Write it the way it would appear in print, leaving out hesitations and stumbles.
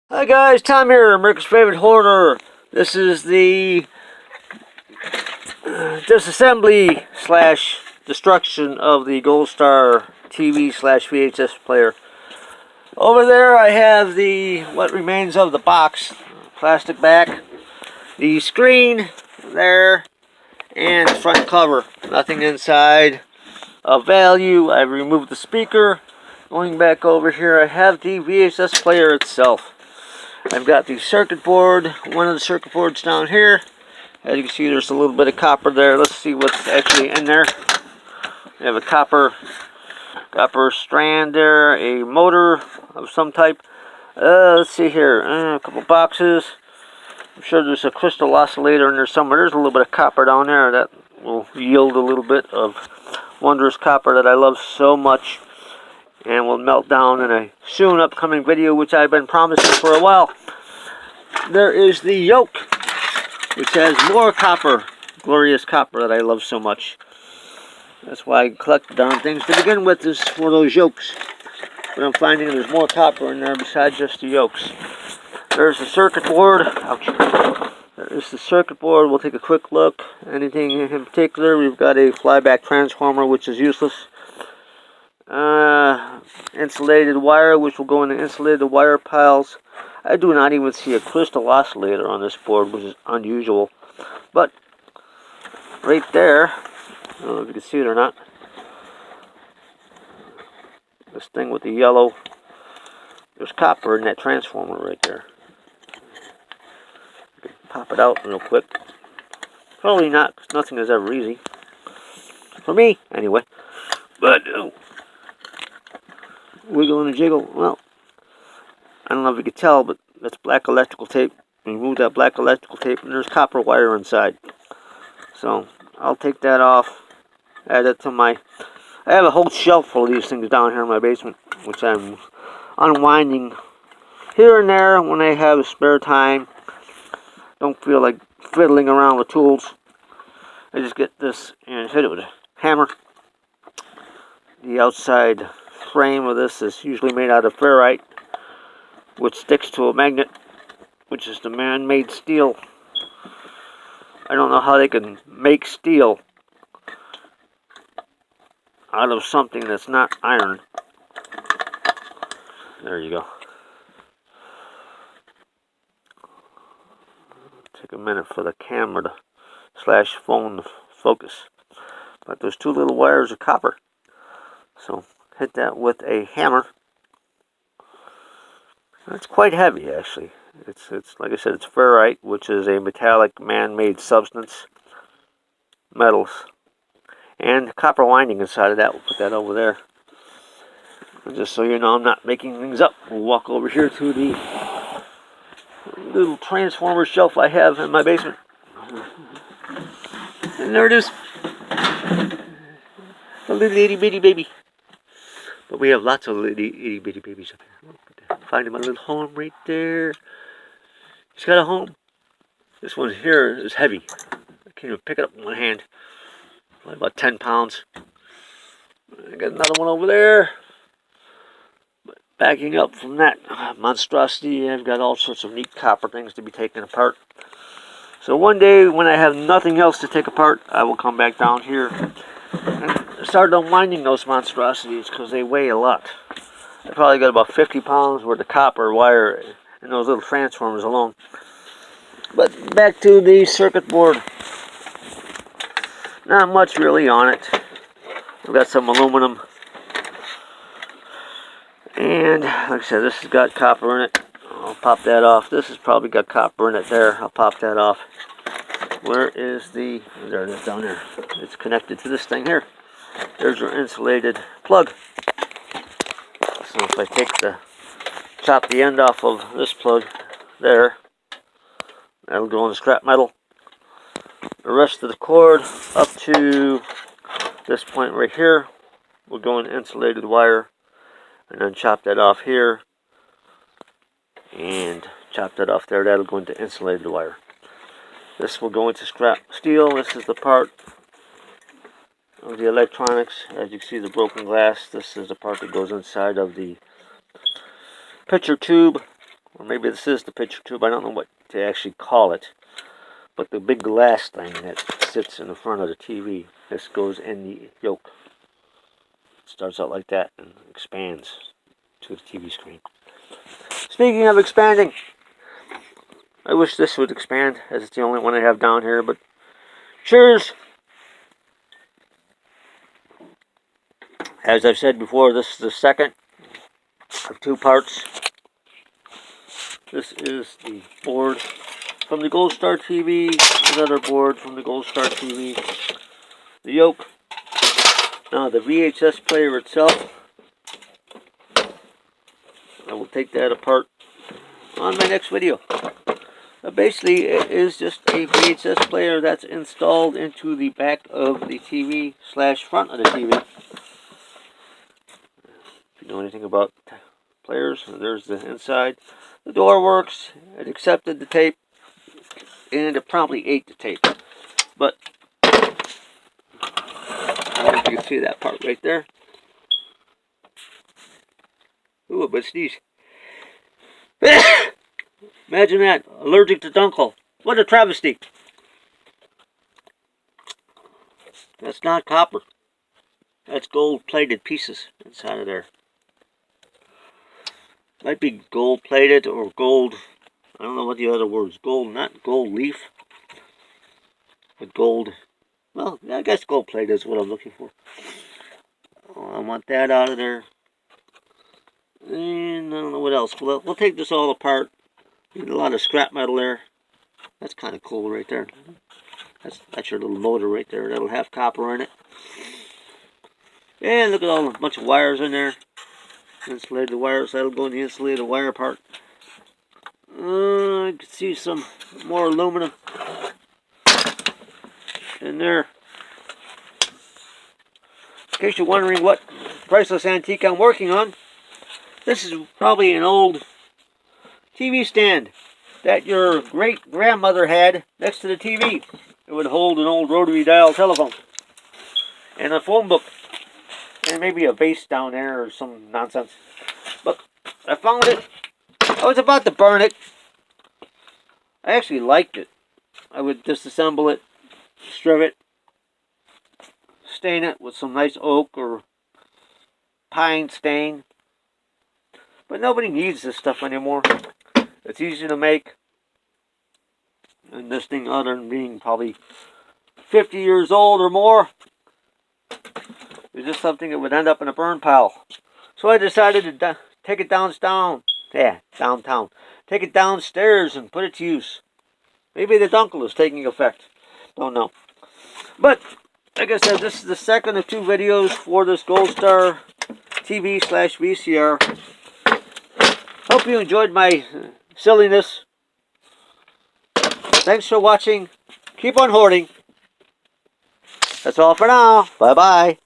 Hi guys, Tom here, America's favorite hoarder. This is the disassembly slash destruction of the Goldstar TV slash VHS player. Over there I have the what remains of the box, plastic back, the screen there, and front cover. Nothing inside of value. I've removed the speaker. Going back over here, I have the VHS player itself. I've got the circuit board, one of the circuit boards down here. As you can see, there's a little bit of copper there. Let's see what's actually in there. We have a copper strand there, a motor of some type. Let's see here, a couple boxes. I'm sure there's a crystal oscillator in there somewhere. There's a little bit of copper down there that will yield a little bit of wondrous copper that I love so much, and will melt down in a soon upcoming video, which I've been promising for a while. There is the yoke, which has more copper, glorious copper that I love so much. That's why I collect the darn things to begin with, is for those yokes. But I'm finding there's more copper in there besides just the yokes. There's the circuit board. Ouch. There is the circuit board. We'll take a quick look. Anything in particular? We've got a flyback transformer, which is useless. Insulated wire, which will go in the insulated wire piles. I do not even see a crystal oscillator on this board, which is unusual. But right there, I don't know if you can see it or not, this thing with the yellow, there's copper in that transformer right there. You can pop it out real quick. Probably not, because nothing is ever easy. For me, anyway. But wiggle and jiggle. Well, I don't know if you could tell, but that's black electrical tape. Remove that black electrical tape, and there's copper wire inside. So I'll take that off. Add it to my. I have a whole shelf full of these things down here in my basement, which I'm unwinding here and there when I have spare time. Don't feel like fiddling around with tools. I just get this and hit it with a hammer. The outside frame of this is usually made out of ferrite, which sticks to a magnet, which is the man-made steel. I don't know how they can make steel out of something that's not iron. There you go. Take a minute for the camera to slash phone to focus. But those two little wires are copper. So hit that with a hammer. It's quite heavy, actually. It's like I said, it's ferrite, which is a metallic man-made substance. Metals. And copper winding inside of that. We'll put that over there. And just so you know, I'm not making things up. We'll walk over here to the little transformer shelf I have in my basement. And there it is. A little itty bitty baby. But we have lots of little itty bitty babies up here. Finding my little home right there. He's got a home. This one here is heavy. I can't even pick it up in one hand. Probably about 10 pounds. I got another one over there. But backing up from that monstrosity, I've got all sorts of neat copper things to be taken apart. So one day when I have nothing else to take apart, I will come back down here and start unwinding those monstrosities, because they weigh a lot. I probably got about 50 pounds worth of copper wire in those little transformers alone. But back to the circuit board. Not much really on it. I've got some aluminum. And like I said, this has got copper in it. I'll pop that off. This has probably got copper in it there. I'll pop that off. Where is the... There it is down there. It's connected to this thing here. There's your insulated plug. So if I chop the end off of this plug there, that'll go in the scrap metal. The rest of the cord up to this point right here will go in insulated wire, and then chop that off here and chop that off there. That'll go into insulated wire. This will go into scrap steel. This is the part of the electronics. As you can see, the broken glass. This is the part that goes inside of the picture tube, or maybe this is the picture tube, I don't know what to actually call it, but the big glass thing that sits in the front of the TV, this goes in the yoke. It starts out like that and expands to the TV screen. Speaking of expanding, I wish this would expand, as it's the only one I have down here, but cheers! As I've said before, this is the second of 2 parts. This is the board from the Goldstar TV, another board from the Goldstar TV, the yoke. Now the VHS player itself, I will take that apart on my next video. Basically, it is just a VHS player that's installed into the back of the TV / front of the TV. If you know anything about players, there's the inside. The door works. It accepted the tape, and it promptly ate the tape. But I don't know if you can see that part right there. Ooh, but sneeze. Imagine that, allergic to Dunkel. What a travesty. That's not copper. That's gold-plated pieces inside of there. Might be gold-plated or gold, I don't know what the other word is. Gold, not gold leaf, but gold, well, I guess gold-plated is what I'm looking for. Oh, I want that out of there. And I don't know what else. We'll take this all apart. A lot of scrap metal there. That's kind of cool right there. That's your little motor right there. That'll have copper in it. And look at all the bunch of wires in there. Insulated wires. That'll go in the insulated wire part. I can see some more aluminum in there. In case you're wondering what priceless antique I'm working on, this is probably an old TV stand that your great-grandmother had next to the TV. It would hold an old rotary dial telephone and a phone book and maybe a base down there or some nonsense. But I found it. I was about to burn it. I actually liked it. I would disassemble it, strip it, stain it with some nice oak or pine stain. But nobody needs this stuff anymore. It's easy to make. And this thing, other than being probably 50 years old or more, is just something that would end up in a burn pile. So I decided to take it downtown. Take it downstairs and put it to use. Maybe the Dunkel is taking effect. Don't know. But, like I said, this is the second of 2 videos for this Goldstar TV / VCR. Hope you enjoyed my silliness. Thanks for watching. Keep on hoarding. That's all for now. Bye-bye.